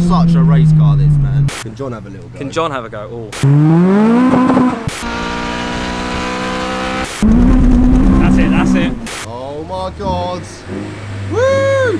such a race car, this, man. Can John have a little go? Can John have a go? Oh. That's it. Oh my God. Woo!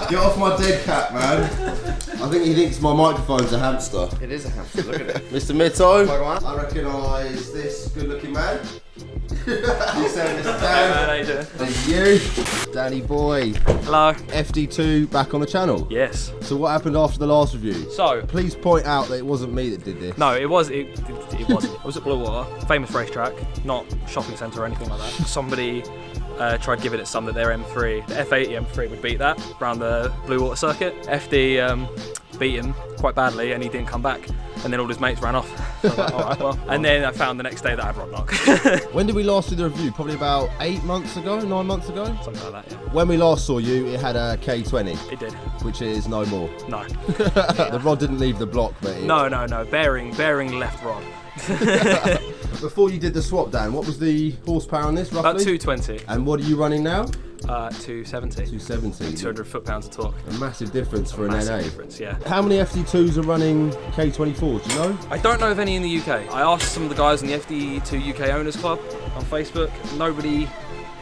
Get off my dead cat, man. I think he thinks my microphone's a hamster. It is a hamster, look at it. Mr. Mitto, I recognise this good-looking man. You saying Mr. Dan? How you doing? Thank you. Danny boy. Hello. FD2 back on the channel. Yes. So what happened after the last review? So, please point out that it wasn't me that did this. no, it wasn't. It wasn't. I was at Blue Water, famous racetrack, not shopping centre or anything like that. Somebody tried giving it some that their M3, the F80 M3 would beat that around the Blue Water circuit. FD beat him quite badly and he didn't come back. And then all his mates ran off. So I was like, all right, well. And then I found the next day that I had rod knock. When did we last do the review? Probably about 8 months ago, 9 months ago? Something like that, yeah. When we last saw you, it had a K20. It did. Which is no more. No. The rod didn't leave the block, but No. Bearing left rod. Before you did the swap, Dan, what was the horsepower on this, roughly? About 220. And what are you running now? 270. 270. 200 foot-pounds of torque. A massive difference for an Massive NA. difference, yeah. How many FD2s are running K24s, do you know? I don't know of any in the UK. I asked some of the guys in the FD2 UK Owners Club on Facebook. Nobody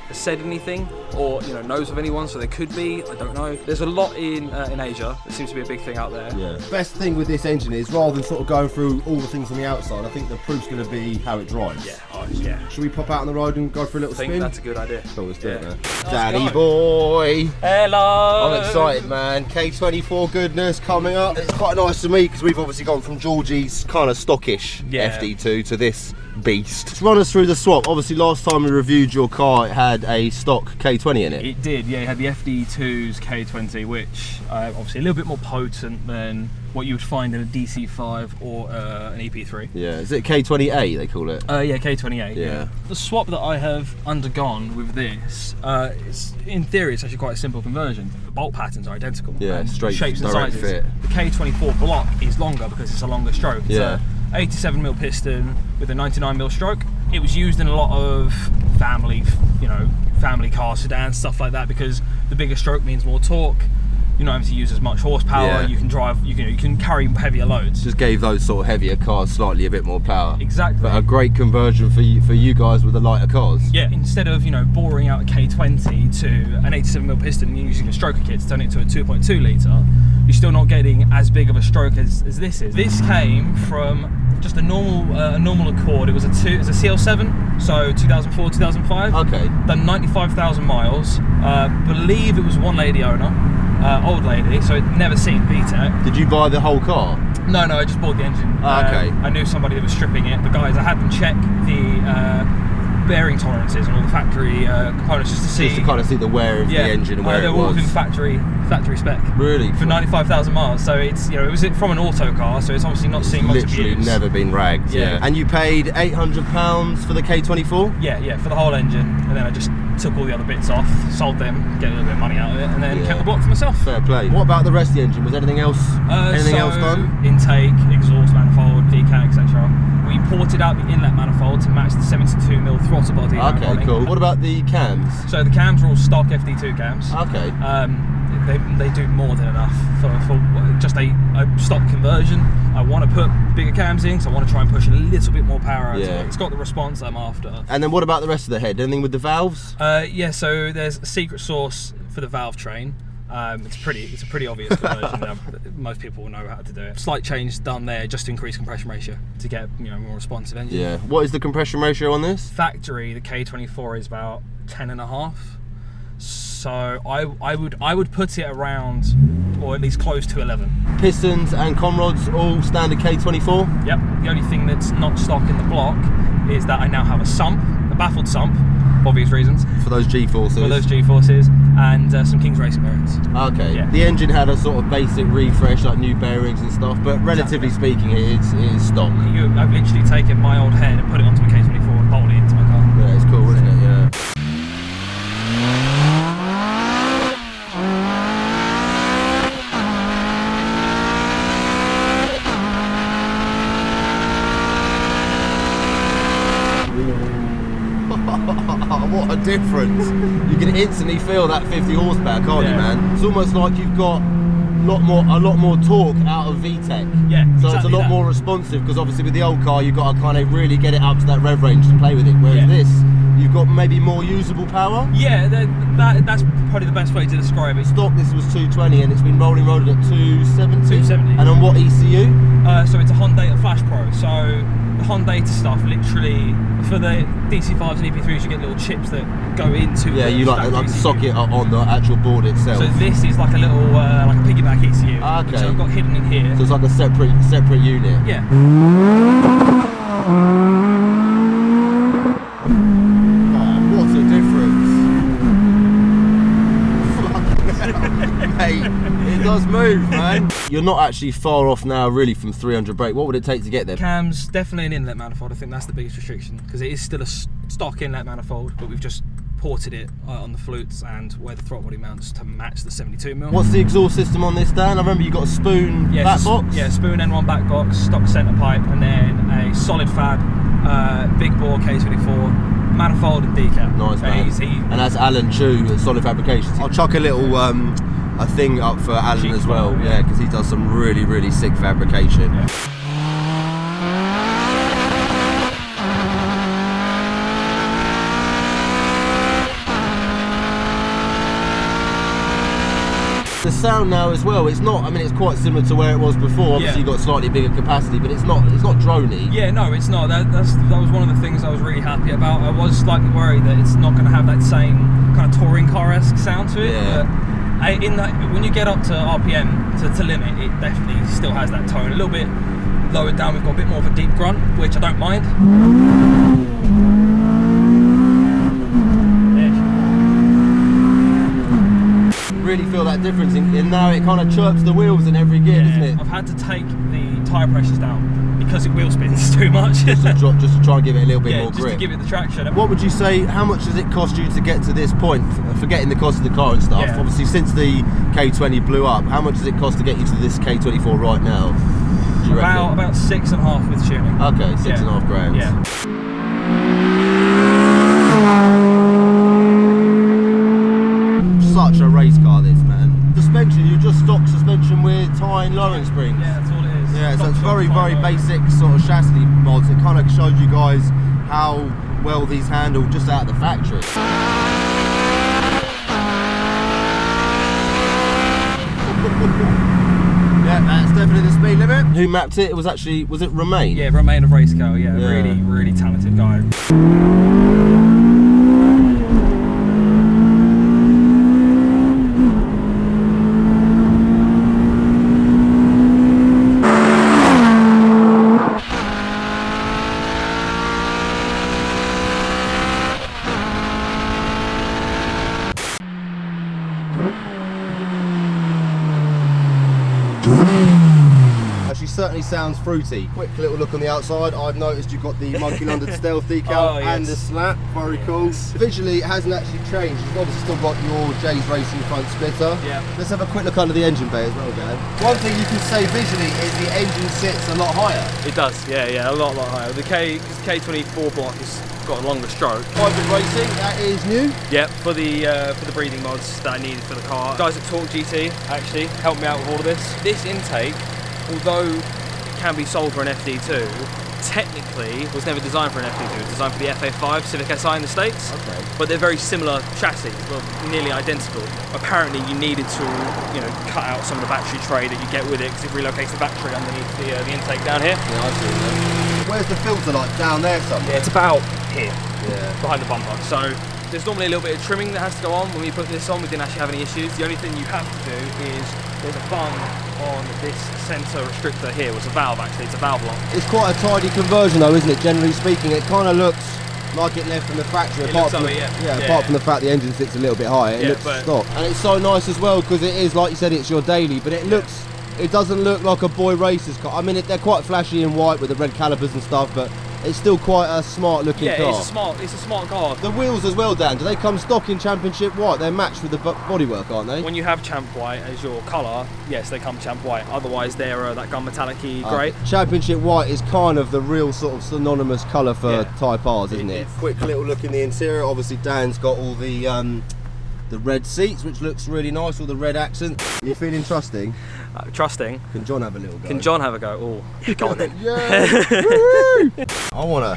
has said anything or knows of anyone, so there could be, I don't know. There's a lot in Asia. There seems to be a big thing out there. Yeah. Best thing with this engine is rather than sort of going through all the things on the outside, I think the proof's going to be how it drives. Yeah, yeah. Should we pop out on the road and go for a little spin? I think that's a good idea. Cool, let's do it, man. Let's Daddy go. boy. Hello. I'm excited, man. K24 goodness coming up. It's quite nice to meet because we've obviously gone from Georgie's kind of stockish FD2 to this beast. Just run us through the swap. Obviously last time we reviewed your car, it had a stock K20 in it. It did, yeah. It had the FD2's K20, which obviously a little bit more potent than what you would find in a DC5 or an EP3. Yeah, is it K20A they call it? Yeah, K28. Yeah. The swap that I have undergone with this, in theory, it's actually quite a simple conversion. The bolt patterns are identical. Yeah, and straight shapes and direct sizes. fit. The K24 block is longer because it's a longer stroke. It's Yeah. a 87mm piston with a 99mm stroke. It was used in a lot of family car sedans, stuff like that, because the bigger stroke means more torque. You're not having to use as much horsepower. Yeah. You can drive. You can carry heavier loads. Just gave those sort of heavier cars slightly a bit more power. Exactly. But a great conversion for you guys with the lighter cars. Yeah. Instead of boring out a K20 to an 87mm piston and using a stroker kit to turn it to a 2.2 litre, you're still not getting as big of a stroke as this is. This came from just a normal Accord. It was a CL7, so 2004, 2005. Okay. Done 95,000 miles. Believe it was one lady owner. Old lady, so I'd never seen VTEC. Did you buy the whole car? No, I just bought the engine. Okay. I knew somebody that was stripping it. The guys, I had them check the bearing tolerances and all the factory components just to see. Just to kind of see the wear of the engine and where they it were all was. within factory spec. Really? For 95,000 miles, so it's it was from an auto car, so it's obviously not seeing much of Literally use. never been ragged. Yeah. And you paid £800 for the K24? Yeah, for the whole engine, and then I just took all the other bits off, sold them, get a little bit of money out of it, and then kept the block for myself. Fair play. What about the rest of the engine? Was anything else? Else done? Intake, exhaust manifold, decal, etc. We ported out the inlet manifold to match the 72mm throttle body. Okay, cool. What about the cams? So the cams are all stock FD2 cams. Okay. They do more than enough for just a stock conversion. I want to put bigger cams in, so I want to try and push a little bit more power out of it. It's got the response I'm after. And then what about the rest of the head? Anything with the valves? Yeah, so there's a secret sauce for the valve train. It's a pretty obvious conversion. Most people will know how to do it. Slight change done there just to increase compression ratio to get more responsive engine. Yeah. What is the compression ratio on this? Factory, the K24 is about 10.5. So I would put it around, or at least close to 11. Pistons and conrods all standard K24? Yep. The only thing that's not stock in the block is that I now have a baffled sump, obvious reasons. For those G-forces? For those G-forces, and some Kings Racing bearings. Okay. Yeah. The engine had a sort of basic refresh, like new bearings and stuff, but relatively speaking, it is stock. I've literally taken my old head and put it onto a K24 and bolted it into my car. Yeah, it's cool, isn't it? Yeah. What a difference. You can instantly feel that 50 horsepower, can't you, man? It's almost like you've got a lot more torque out of VTEC. Yeah, so it's a lot more responsive, because obviously with the old car you've got to kind of really get it up to that rev range to play with it, whereas this, you've got maybe more usable power. Yeah, that's probably the best way to describe it. Stock, this was 220 and it's been rolling at 270. 270. And on what ECU? So it's a Hyundai Flash Pro. So the Hyundai stuff, literally, for the DC5s and EP3s, you get little chips that go into. Yeah, you like the socket on the actual board itself. So this is like a little like a piggyback ECU. Okay. So I've got hidden in here. So it's like a separate unit. Yeah. What a difference! Mate, it does move, man. You're not actually far off now, really, from 300 brake. What would it take to get there? Cams, definitely an inlet manifold. I think that's the biggest restriction, because it is still a stock inlet manifold, but we've just ported it on the flutes and where the throttle body mounts to match the 72mm. What's the exhaust system on this, Dan? I remember you got a spoon back box. Yeah, spoon N1 back box, stock centre pipe, and then a solid fab, big bore K24, manifold and decap. Nice, man. And that's Alan Chu at Solid Fabrications. I'll chuck a little a thing up for Alan as well, yeah, because he does some really, really sick fabrication. Yeah. The sound now as well, it's not, I mean, it's quite similar to where it was before. Obviously you've got slightly bigger capacity, but it's not droney. Yeah, no, it's not. That was one of the things I was really happy about. I was slightly worried that it's not going to have that same kind of touring car-esque sound to it. Yeah. But when you get up to RPM, to limit, it definitely still has that tone. A little bit lower down, we've got a bit more of a deep grunt, which I don't mind. Really feel that difference, and now it kind of chirps the wheels in every gear, doesn't it? I've had to take the tyre pressures down because it wheel spins too much. just to try and give it a little bit more grip. Just to give it the traction. What would you say, how much does it cost you to get to this point, forgetting the cost of the car and stuff? Yeah. Obviously since the K20 blew up, how much does it cost to get you to this K24 right now? Do you reckon? About 6.5 with tuning. Okay, 6.5 grand. Yeah. Such a race car, this, man. Suspension, you just stock suspension with tie and lowering springs. Yeah, that's all it is. Yeah, so it's very, very basic sort of chassis mods. It kind of showed you guys how well these handle just out of the factory. Yeah, that's definitely the speed limit. Who mapped it? It was actually, was it Romain? Yeah, Romain of Racecar, yeah. Really, really talented guy. Actually certainly sounds fruity. Quick little look on the outside. I've noticed you've got the Monky London Stealth decal and the slap. Very cool. Visually it hasn't actually changed. You've obviously still got your J's Racing front splitter. Yeah. Let's have a quick look under the engine bay as well, Dan. One thing you can say visually is the engine sits a lot higher. It does, yeah, a lot higher. The K24 block has got a longer stroke. Hybrid racing, that is new. Yeah, for the breathing mods that I needed for the car. Guys at Torque GT actually helped me out with all of this. This intake, although it can be sold for an FD2, technically was never designed for an FD2. It was designed for the FA5 Civic Si in the States. Okay. But they're very similar chassis, well, nearly identical. Apparently you needed to, cut out some of the battery tray that you get with it because it relocates the battery underneath the intake down here. Yeah, I see that. Where's the filter like? Down there somewhere? Yeah, it's about here. Yeah. Behind the bumper. So there's normally a little bit of trimming that has to go on. When we put this on, we didn't actually have any issues. The only thing you have to do is there's a bung on this centre restrictor here. It's a valve actually, it's a valve lock. It's quite a tidy conversion though, isn't it? Generally speaking, it kind of looks like it left from the factory. Apart from the fact the engine sits a little bit higher, it looks stock. And it's so nice as well because it is, like you said, it's your daily, but it looks. It doesn't look like a boy racer's car. I mean, they're quite flashy and white with the red calipers and stuff, but it's still quite a smart looking car. Yeah, it's a smart car. The wheels as well, Dan, do they come stock in Championship White? They're matched with the bodywork, aren't they? When you have Champ White as your colour, yes, they come Champ White. Otherwise, they're that gunmetallic-y grey. Championship White is kind of the real sort of synonymous colour for Type Rs, isn't it? Quick little look in the interior. Obviously, Dan's got all the red seats, which looks really nice, all the red accent. You feeling trusting? Trusting. Can John have a little go? Can John have a go? Oh, go on then. Yeah. I want a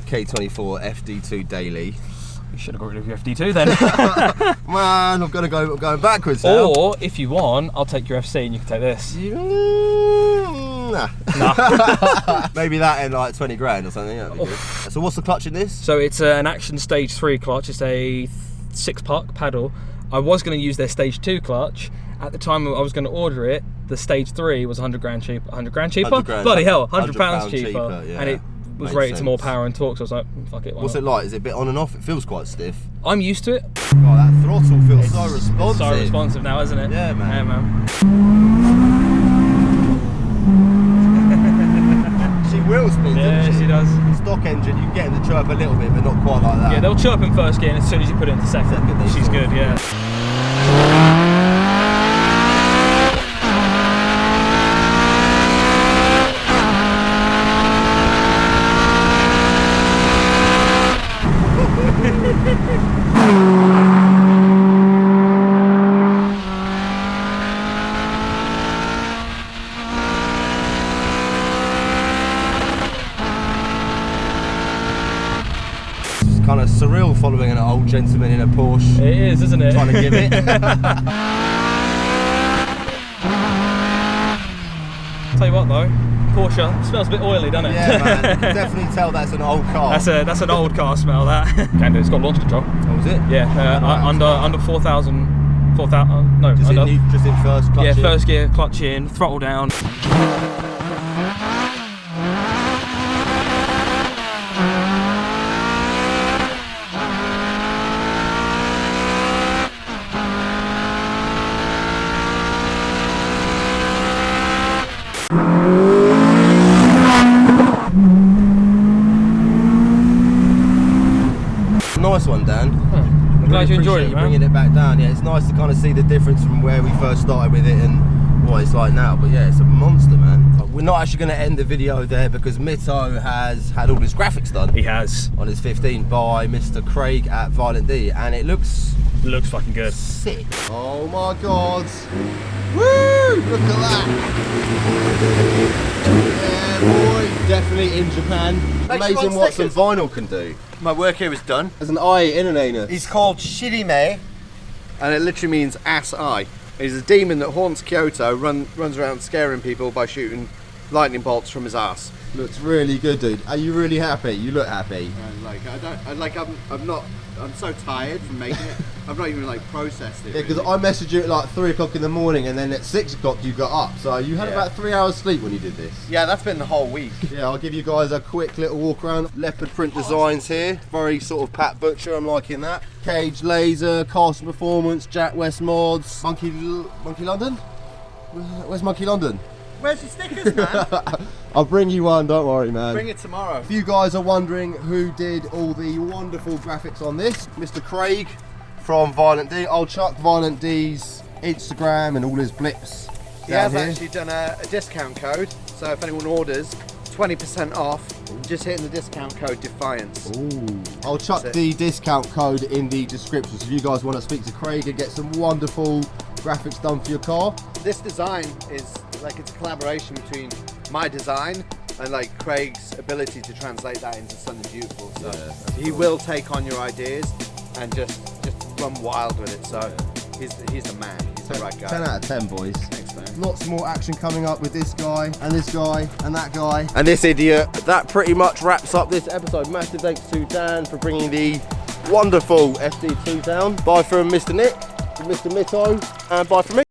K24 FD2 daily. You should have got rid of your FD2 then. Man, I'm going backwards now. Or, if you want, I'll take your FC and you can take this. Nah. Maybe that in like 20 grand or something. That'd be good. So what's the clutch in this? So it's an Action Stage 3 clutch. It's a 6-puck paddle. I was going to use their Stage 2 clutch. At the time I was going to order it, the Stage 3 was 100 grand cheaper. 100 grand cheaper? 100 grand, Bloody hell, 100 pounds cheaper. Yeah. And it was rated to more power and torque, so I was like, fuck it. What's it like? Is it a bit on and off? It feels quite stiff. I'm used to it. Oh, that throttle feels so responsive. It's so responsive now, isn't it? Yeah, man. Yeah, man. She will spin, yeah, doesn't she? She does. Stock engine, you can get them to chirp a little bit, but not quite like that. Yeah, they'll chirp in first gear, and as soon as you put it into second she's good, yeah. Kind of surreal following an old gentleman in a Porsche. It is, isn't it? Trying to give it. Tell you what though, Porsche smells a bit oily, doesn't it? Yeah, man. You can definitely tell that's an old car. That's an old car smell, that. Can do. It's got launch control. Oh, is it? Yeah, under 4,000. 4,000. No, just in first clutch. Yeah, first gear, clutch in, throttle down. Nice one, Dan. I'm glad you enjoyed it, man. Bringing it back down. Yeah, it's nice to kind of see the difference from where we first started with it and what it's like now. But yeah, it's a monster, man. We're not actually going to end the video there because Mitto has had all his graphics done. He has. On his 15 by Mr. Craig at Violent D, and it looks fucking good. Sick. Oh my God. Woo! Look at that. Yeah, boy. Definitely in Japan. Amazing what some vinyl can do. My work here is done. There's an eye in an anus. He's called Shirime, and it literally means ass eye. He's a demon that haunts Kyoto, runs around scaring people by shooting lightning bolts from his ass. Looks really good, dude. Are you really happy? You look happy. I'm so tired from making it. I've not even processed it. Yeah, because I messaged you at like 3 o'clock in the morning, and then at 6 o'clock you got up. So you had about 3 hours sleep when you did this. Yeah, that's been the whole week. Yeah, I'll give you guys a quick little walk around. Leopard print designs here. Very sort of Pat Butcher, I'm liking that. Cage Laser, Carson Performance, Jack West Mods, Monkey London? Where's Monkey London? Where's your stickers, man? I'll bring you one, don't worry, man. Bring it tomorrow. If you guys are wondering who did all the wonderful graphics on this, Mr. Craig from Violent D. I'll chuck Violent D's Instagram and all his blips. He has actually done a discount code, so if anyone orders 20% off, just hitting the discount code Defiance. Ooh. I'll chuck the discount code in the description, so if you guys want to speak to Craig and get some wonderful graphics done for your car. This design is it's a collaboration between my design and Craig's ability to translate that into something beautiful. So he will take on your ideas and just run wild with it. So he's the man. He's the right guy. 10 out of 10, boys. Thanks, man. Lots more action coming up with this guy and this guy and that guy and this idiot. That pretty much wraps up this episode. Massive thanks to Dan for bringing the wonderful FD2 down. Bye from Mr. Nick, from Mr. Mitto, and bye from me.